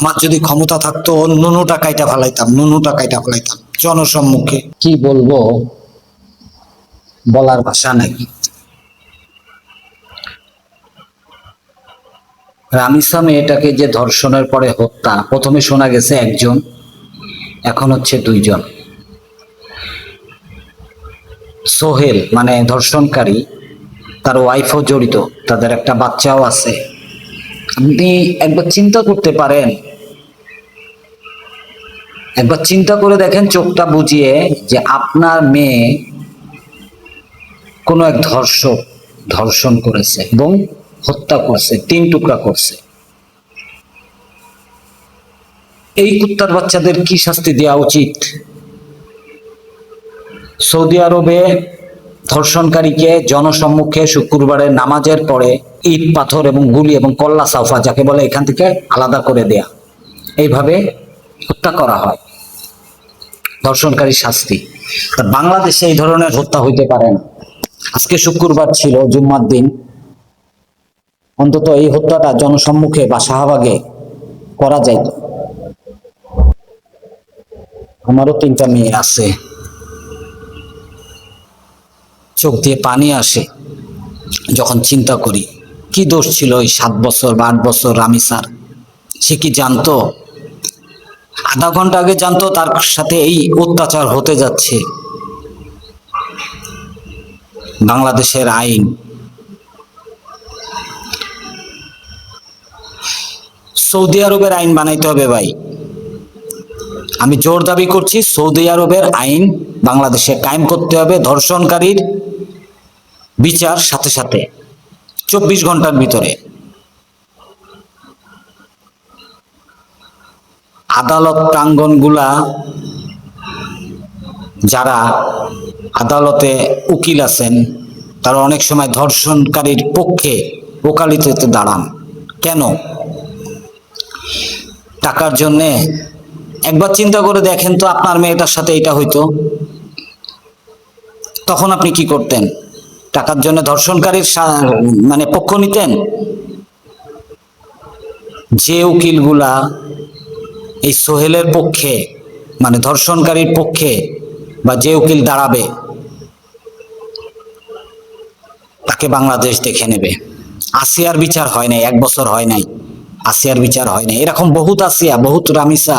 আমার যদি ক্ষমতা থাকতো নুনুটা কাইটা ফেলাইতাম জনসম্মুখে। কি বলবো, বলার ভাষা নাই। রামিসা মেয়েটাকে যে ধর্ষণের পরে হত্যা, প্রথমে শোনা গেছে একজন, এখন হচ্ছে দুইজন। সোহেল মানে ধর্ষণকারী, তার ওয়াইফও জড়িত, তাদের একটা বাচ্চাও আছে। আপনি একবার চিন্তা করতে পারেন, একবার চিন্তা করে দেখেন চোখটা বুজিয়ে, যে আপনার মেয়ে কোনো এক ধর্ষক ধর্ষণ করেছে এবং হত্যা করছে, 3 টুকরা করছে। এই কুত্তার বাচ্চাদের কি শাস্তি দেওয়া উচিত? সৌদি আরবে ধর্ষণকারীকে জনসম্মুখে শুক্রবারের নামাজের পরে ইট পাথর এবং গুলি এবং কল্লা সাফা, যাকে বলে, এখান থেকে আলাদা করে দেয়া, এইভাবে হত্যা করা হয়। ধর্ষণকারী শাস্তি। বাংলাদেশে এই ধরনের হত্যা হইতে পারে না। আজকে শুক্রবার ছিল, জুম্মার দিন, অন্তত এই হত্যাটা জনসম্মুখে বা শাহবাগে করা যাইত। আমারও 3টা মেয়ে আছে, চোখ দিয়ে পানি আসে যখন চিন্তা করি কি দোষ ছিল ওই 7 বছর বা 8 বছর রামিসার। সে কি জানতো? আধা ঘন্টা আগে জানতো তার সাথে এই অত্যাচার হতে যাচ্ছে। বাংলাদেশের আইন, সৌদি আরবের আইন বানাইতে হবে ভাই। আমি জোর দাবি করছি, সৌদি আরবের আইন বাংলাদেশে কায়েম করতে হবে। ধর্ষণকারীর বিচার সাথে সাথে 24 ঘন্টার ভিতরে। আদালত প্রাঙ্গণগুলা, যারা আদালতে উকিল আছেন, তারা অনেক সময় ধর্ষণকারীর পক্ষে ওকালতিতে দাঁড়ান। কেন? টাকার জন্যে? একবার চিন্তা করে দেখেন তো, আপনার মেয়েটার সাথে এটা হইতো, তখন আপনি কি করতেন? টাকার জন্য ধর্ষণকারীর মানে পক্ষ নিতেন? যে উকিলগুলা এই সোহেলের পক্ষে, মানে ধর্ষণকারীর পক্ষে, বা যে উকিল দাঁড়াবে, তাকে বাংলাদেশ দেখে নেবে। আসিয়ার বিচার হয় নাই, 1 বছর হয় নাই, আসিয়ার বিচার হয় নাই। এরকম বহুত আসিয়া, বহুত রামিসা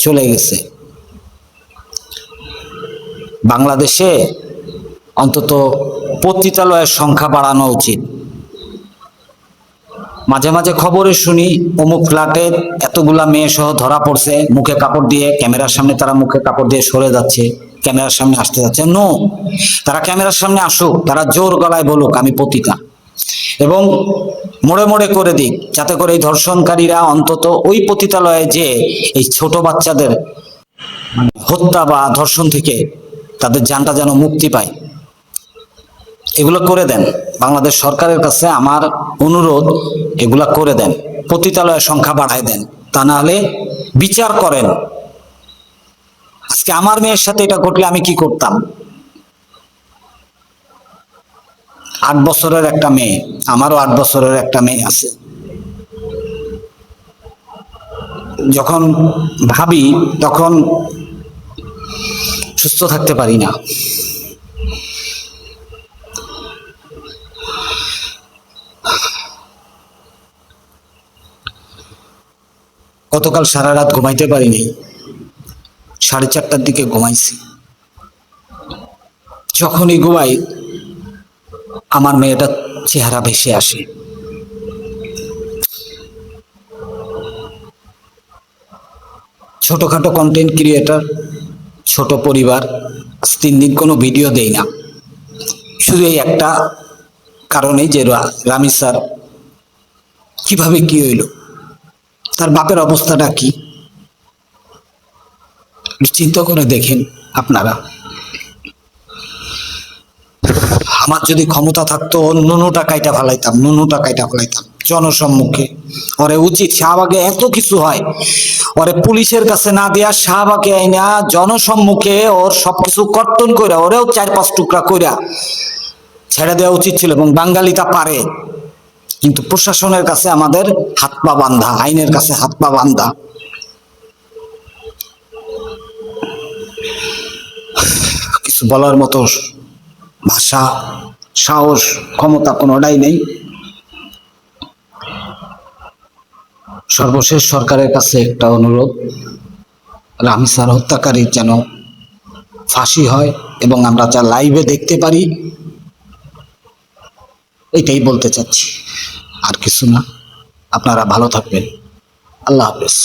চলে গেছে। বাংলাদেশে অন্তত পতিতালয়ের সংখ্যা বাড়ানো উচিত। মাঝে মাঝে খবরে শুনি অমুক ফ্ল্যাটে এতগুলা মেয়ে সহ ধরা পড়ছে, মুখে কাপড় দিয়ে, ক্যামেরার সামনে তারা মুখে কাপড় দিয়ে সরে যাচ্ছে, ক্যামেরার সামনে আসতে যাচ্ছে। নো, তারা ক্যামেরার সামনে আসুক, তারা জোর গলায় বলুক আমি পতিতা, এবং মোড়ে মোড়ে করে দিক, যাতে করে এই ধর্ষণকারীরা অন্তত ওই পতিতালয়ে যে এই ছোট বাচ্চাদের হত্যা বা ধর্ষণ থেকে তাদের জানটা যেন মুক্তি পায়। এগুলো করে দেন। বাংলাদেশ সরকারের কাছে আমার অনুরোধ, এগুলা করে দেন, পতিতালয়ের সংখ্যা বাড়ায় দেন। তা না হলে বিচার করেন। আজকে আমার মেয়ের সাথে এটা ঘটলে আমি কি করতাম? 8 বছরের একটা মেয়ে, আমারও 8 বছরের একটা মেয়ে আছে। যখন ভাবি তখন সুস্থ থাকতে পারি না। গতকাল সারা রাত ঘুমাইতে পারিনি, 4:30টার দিকে ঘুমাইছি। যখনই ঘুমাই আমার মেয়েটার চেহারা ভেসে আসে। ছোটখাটো কন্টেন্ট ক্রিয়েটর, ছোট পরিবার, 3 দিন কোনো ভিডিও দেই না, শুধু এই একটা কারণেই যে রামিসার কিভাবে কি হইল, তার বাপের অবস্থাটা কি, চিন্তা করে দেখেন আপনারা। আমার যদি ক্ষমতা থাকতো নুনুটা কাইটা ফেলাইতাম জনসম্মুখে। ওরে উচিত, শাহবাগে এত কিছু হয়, ওরে পুলিশের কাছে না দেয়া শাহবাগে আইনা জনসম্মুখে ওর সবকিছু কর্তন কইরা, ওরেও 4-5 টুকরা কইরা ছেড়ে দেওয়া উচিত ছিল। এবং বাঙালি তা পারে, কিন্তু প্রশাসনের কাছে আমাদের হাত পা বাঁধা, আইনের কাছে হাত পা বাঁধা। কিছু বলার মতো ভাষা, সাহস, ক্ষমতা কোনোটাই নেই। সর্বশেষ সরকারের কাছে একটা অনুরোধ, রামি স্যার হত্যাকারীর যেন ফাঁসি হয় এবং আমরা যা লাইভে দেখতে পারি, এটাই বলতে চাচ্ছি, আর কিছু না। আপনারা ভালো থাকবেন। আল্লাহ হাফেজ।